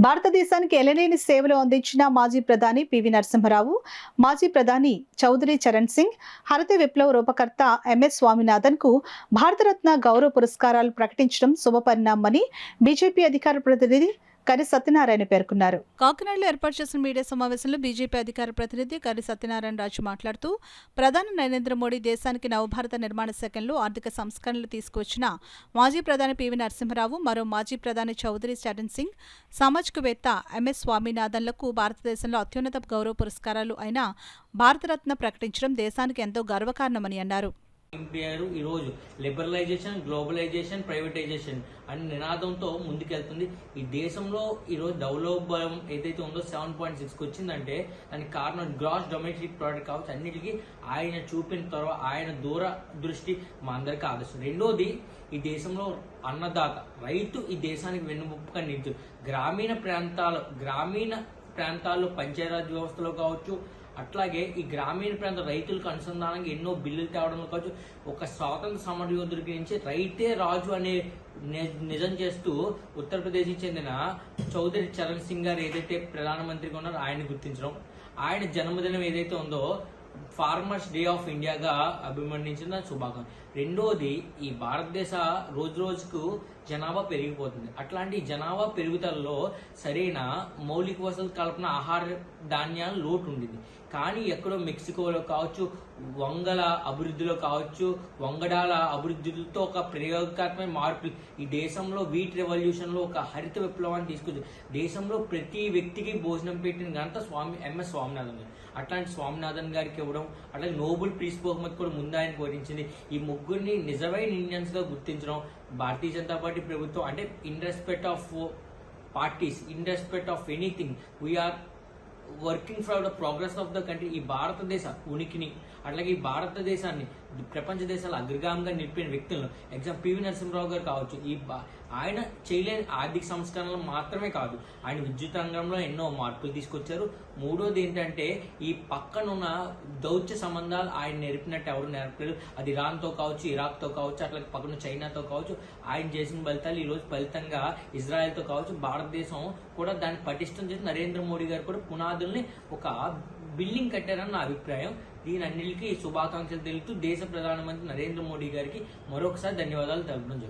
భారతదేశానికి ఎనలేని సేవలు అందించిన మాజీ ప్రధాని పివి నరసింహారావు, మాజీ ప్రధాని చౌదరి చరణ్ సింగ్, హరిత విప్లవ రూపకర్త ఎంఎస్ స్వామినాథన్కు భారతరత్న గౌరవ పురస్కారాలు ప్రకటించడం శుభపరిణామని బీజేపీ అధికార ప్రతినిధి కరి సత్యనారాయణ పేర్కొన్నారు. కాకినాడలో ఏర్పాటు చేసిన మీడియా సమావేశంలో బీజేపీ అధికార ప్రతినిధి కరి సత్యనారాయణ రాజు మాట్లాడుతూ, ప్రధాని నరేంద్ర మోడీ దేశానికి నవభారత నిర్మాణ శాఖలో ఆర్థిక సంస్కరణలు తీసుకువచ్చిన మాజీ ప్రధాని పివి నరసింహారావు, మరో మాజీ ప్రధాని చౌదరి చరణ్ సింగ్, సామాజికవేత్త ఎంఎస్ స్వామినాథన్లకు భారతదేశంలో అత్యున్నత గౌరవ పురస్కారాలు అయిన భారతరత్న ప్రకటించడం దేశానికి ఎంతో గర్వకారణమని అన్నారు. ఈరోజు లిబరలైజేషన్, గ్లోబలైజేషన్, ప్రైవేటైజేషన్ అనే నినాదంతో ముందుకెళ్తుంది. ఈ దేశంలో ఈరోజు డెవలప్ ఏదైతే ఉందో 7.6కి వచ్చిందంటే దానికి కారణం గ్రాస్ డొమెస్టిక్ ప్రోడక్ట్ కావచ్చు. అన్నిటికీ ఆయన చూపిన తర్వాత ఆయన దూరదృష్టి మా అందరికీ ఆదర్శం. రెండోది, ఈ దేశంలో అన్నదాత రైతు ఈ దేశానికి వెన్నుముప్పుగా నిలుచు. గ్రామీణ ప్రాంతాల్లో పంచాయతీరాజ్ వ్యవస్థలో కావచ్చు, అట్లాగే ఈ గ్రామీణ ప్రాంత రైతులకు అనుసంధానంగా ఎన్నో బిల్లులు తేవడంలో కావచ్చు, ఒక స్వాతంత్ర సమరయోధుడికి నుంచి రైతే రాజు అనే నిజం చేస్తూ ఉత్తరప్రదేశ్కి చెందిన చౌదరి చరణ్ సింగ్ గారు ఏదైతే ప్రధానమంత్రిగా ఉన్నారో ఆయన గుర్తించడం, ఆయన జన్మదినం ఏదైతే ఉందో ఫార్మర్స్ డే ఆఫ్ ఇండియాగా అభివర్ణించిన శుభాకాంక్షలు. రెండోది, ఈ భారతదేశ రోజు రోజుకు జనాభా పెరిగిపోతుంది. అట్లాంటి జనాభా పెరుగుదలలో సరైన మౌలిక వసతులు కల్పన, ఆహార ధాన్యాల లోటు ఉండింది. కానీ ఎక్కడో మెక్సికోలో కావచ్చు, వంగల అభివృద్ధిలో కావచ్చు, వంగడాల అభివృద్ధితో ఒక ప్రయోగాత్మక మార్పులు, ఈ దేశంలో వీట్ రెవల్యూషన్లో ఒక హరిత విప్లవాన్ని తీసుకొచ్చి దేశంలో ప్రతి వ్యక్తికి భోజనం పెట్టిన ఘనత ఎంఎస్ స్వామినాథన్ గారు. అట్లాంటి స్వామినాథన్ గారికి ఇవ్వడం, అట్లాగే నోబెల్ పీస్ బహుమతి కూడా ముందు ఆయనకు వరించింది. ఈ ముగ్గురిని నిజమైన ఇండియన్స్ గా గుర్తించడం భారతీయ జనతా పార్టీ ప్రభుత్వం, అంటే in respect of parties, in respect of anything, we are working for the progress of the country. ఈ భారతదేశ ఉనికిని, అట్లాగే ఈ భారతదేశాన్ని ప్రపంచ దేశాల అగ్రగామిగా నిలిపిన వ్యక్తులను ఎగ్జాంపుల్ పివి నరసింహారావు గారు కావచ్చు. ఆయన చేయలేని ఆర్థిక సంస్కరణలు మాత్రమే కాదు, ఆయన విద్యుత్ రంగంలో ఎన్నో మార్పులు తీసుకొచ్చారు. మూడోది ఏంటంటే, ఈ పక్కనున్న దౌత్య సంబంధాలు ఆయన నేర్పినట్టు ఎవరు నేర్పలేదు. అది ఇరాన్తో కావచ్చు, ఇరాక్తో కావచ్చు, అట్లాగే పక్కన చైనాతో కావచ్చు. ఆయన చేసిన ఫలితాలు ఈరోజు ఫలితంగా ఇజ్రాయెల్తో కావచ్చు, భారతదేశం కూడా దాన్ని పటిష్టం చేసి నరేంద్ర మోడీ గారు కూడా పునాదుల్ని ఒక బిల్డింగ్ కట్టారని నా అభిప్రాయం. దీని అన్నిటికీ శుభాకాంక్షలు తెలుపుతూ దేశ ప్రధానమంత్రి నరేంద్ర మోడీ గారికి మరొకసారి ధన్యవాదాలు తెలపడం జరుగుతుంది.